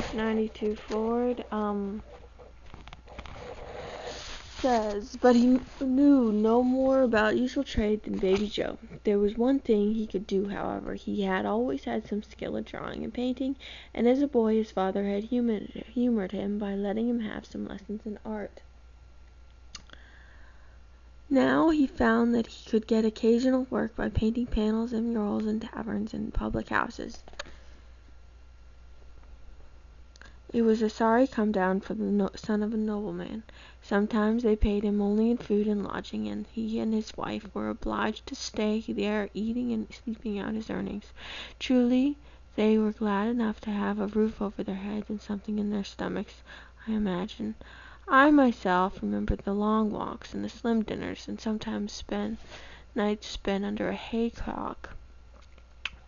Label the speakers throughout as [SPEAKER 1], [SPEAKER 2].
[SPEAKER 1] page 92 forward, says, but he knew no more about usual trade than Baby Joe. There was one thing he could do, however. He had always had some skill at drawing and painting, and as a boy his father had humored him by letting him have some lessons in art. Now he found that he could get occasional work by painting panels and murals in taverns and public houses. It was a sorry come-down for the son of a nobleman. Sometimes they paid him only in food and lodging, and he and his wife were obliged to stay there eating and sleeping out his earnings. Truly, they were glad enough to have a roof over their heads and something in their stomachs, I imagine. I myself remember the long walks and the slim dinners, and sometimes nights spent under a haycock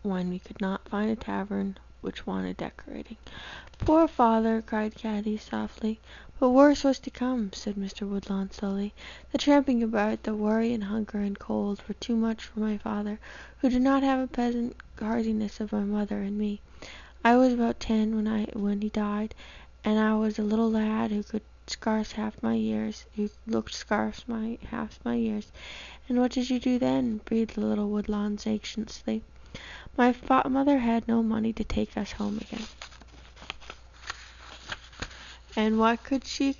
[SPEAKER 1] when we could not find a tavern which wanted decorating. "Poor father!" cried Caddie softly. "But worse was to come," said Mr. Woodlawn slowly. "The tramping about, the worry and hunger and cold were too much for my father, who did not have a peasant hardiness of my mother and me. I was about 10 when he died, and I was a little lad who looked scarce half my years. And what did you do then?" breathed the little Woodlawns anxiously. "My mother had no money to take us home again." And what could she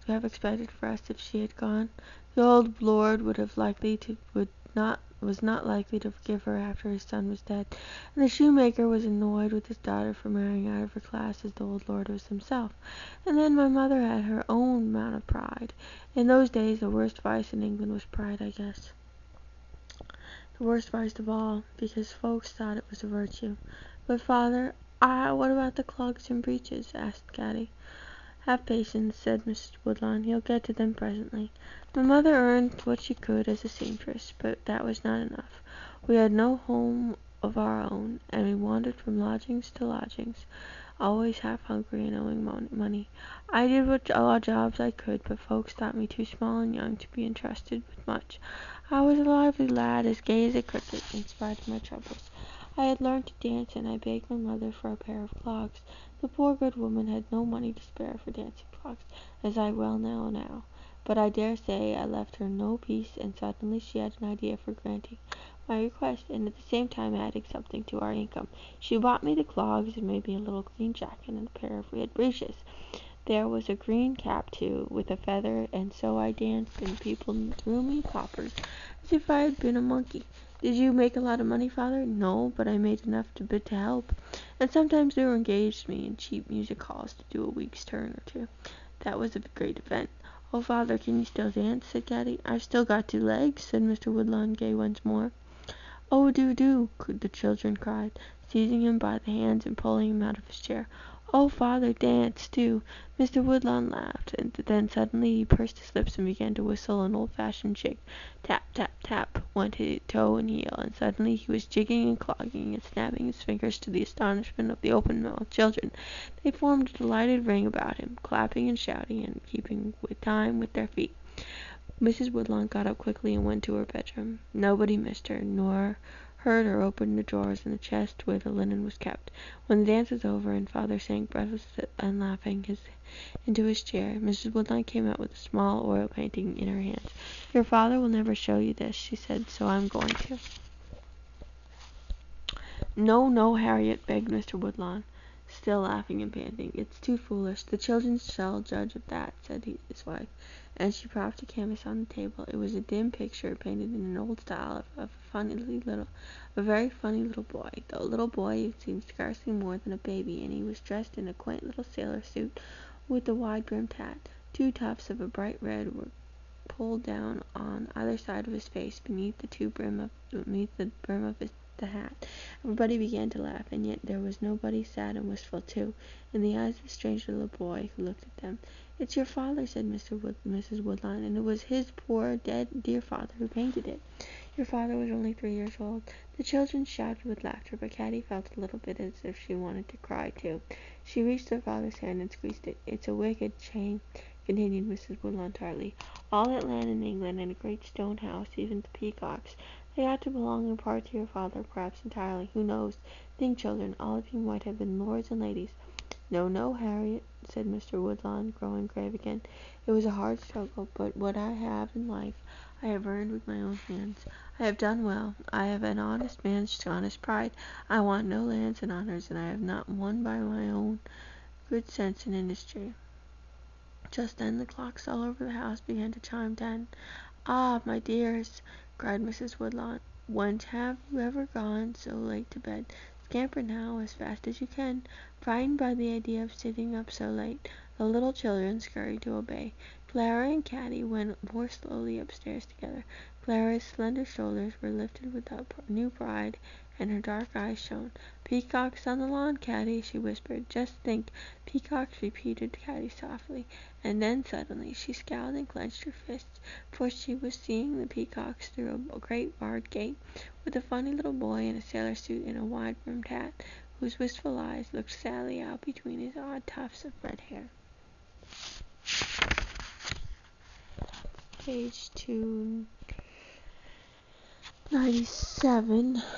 [SPEAKER 1] have expected for us if she had gone? The old lord was not likely to forgive her after his son was dead, and the shoemaker was annoyed with his daughter for marrying out of her class as the old lord was himself. And then my mother had her own amount of pride. In those days the worst vice in England was pride, I guess. The worst vice of all, because folks thought it was a virtue. "But father, what about the clogs and breeches?" asked Caddie. "Have patience," said Mrs. Woodlawn. "You'll get to them presently. My mother earned what she could as a seamstress, but that was not enough. We had no home of our own, and we wandered from lodgings to lodgings, always half hungry and owing money. I did what odd jobs I could, but folks thought me too small and young to be entrusted with much. I was a lively lad, as gay as a cricket, in spite of my troubles. I had learned to dance, and I begged my mother for a pair of clogs. The poor good woman had no money to spare for dancing clogs, as I well know now. But I dare say I left her no peace, and suddenly she had an idea for granting my request, and at the same time adding something to our income. She bought me the clogs, and made me a little green jacket and a pair of red breeches. There was a green cap, too, with a feather, and so I danced, and people threw me coppers, as if I had been a monkey. Did you make a lot of money, father?" "No, but I made enough to help, and sometimes they engaged me in cheap music halls to do a week's turn or two. That was a great event." "Oh, father, can you still dance?" said Caddie. "I've still got 2 legs," said Mr. Woodlawn, gay once more. "Oh, do," the children cried, seizing him by the hands and pulling him out of his chair. "Oh, father, dance, do!" Mr. Woodlawn laughed, and then suddenly he pursed his lips and began to whistle an old-fashioned jig. Tap, tap, tap, went his toe and heel, and suddenly he was jigging and clogging and snapping his fingers to the astonishment of the open-mouthed children. They formed a delighted ring about him, clapping and shouting and keeping time with their feet. Mrs. Woodlawn got up quickly and went to her bedroom. Nobody missed her, nor heard her open the drawers in the chest where the linen was kept. When the dance was over, and father sank breathless and laughing into his chair, Mrs. Woodlawn came out with a small oil painting in her hands. "Your father will never show you this," she said, "so I'm going to." "No, Harriet," begged Mr. Woodlawn, still laughing and panting. "It's too foolish. The children shall judge of that," said his wife, and she propped a canvas on the table. It was a dim picture painted in an old style of a very funny little boy. The little boy seemed scarcely more than a baby, and he was dressed in a quaint little sailor suit with a wide-brimmed hat. 2 tufts of a bright red were pulled down on either side of his face beneath the brim of the hat. Everybody began to laugh, and yet there was nobody sad and wistful, too, in the eyes of the strange little boy who looked at them. "It's your father," said Mrs. Woodlawn, "and it was his poor, dear father who painted it. Your father was only 3 years old." The children shouted with laughter, but Caddie felt a little bit as if she wanted to cry, too. She reached her father's hand and squeezed it. "It's a wicked shame," continued Mrs. Woodlawn tartly. "All that land in England, and a great stone house, even the peacocks. They ought to belong in part to your father, perhaps entirely. Who knows? Think, children, all of you might have been lords and ladies. "No, no, Harriet," said Mr. Woodlawn, growing grave again. "It was a hard struggle, but what I have in life I have earned with my own hands. I have done well. I have an honest man's honest pride. I want no lands and honors, and I have not won by my own good sense and industry." Just then the clocks all over the house began to chime 10. "Ah, my dears," cried Mrs. Woodlawn, "when have you ever gone so late to bed? Scamper now, as fast as you can." Frightened by the idea of sitting up so late, the little children scurried to obey. Clara and Caddie went more slowly upstairs together. Clara's slender shoulders were lifted with new pride, and her dark eyes shone. "Peacocks on the lawn, Caddie," she whispered. "Just think." "Peacocks," repeated Caddie softly, and then suddenly she scowled and clenched her fists, for she was seeing the peacocks through a great barred gate, with a funny little boy in a sailor suit and a wide-brimmed hat, whose wistful eyes looked sadly out between his odd tufts of red hair. Page 297.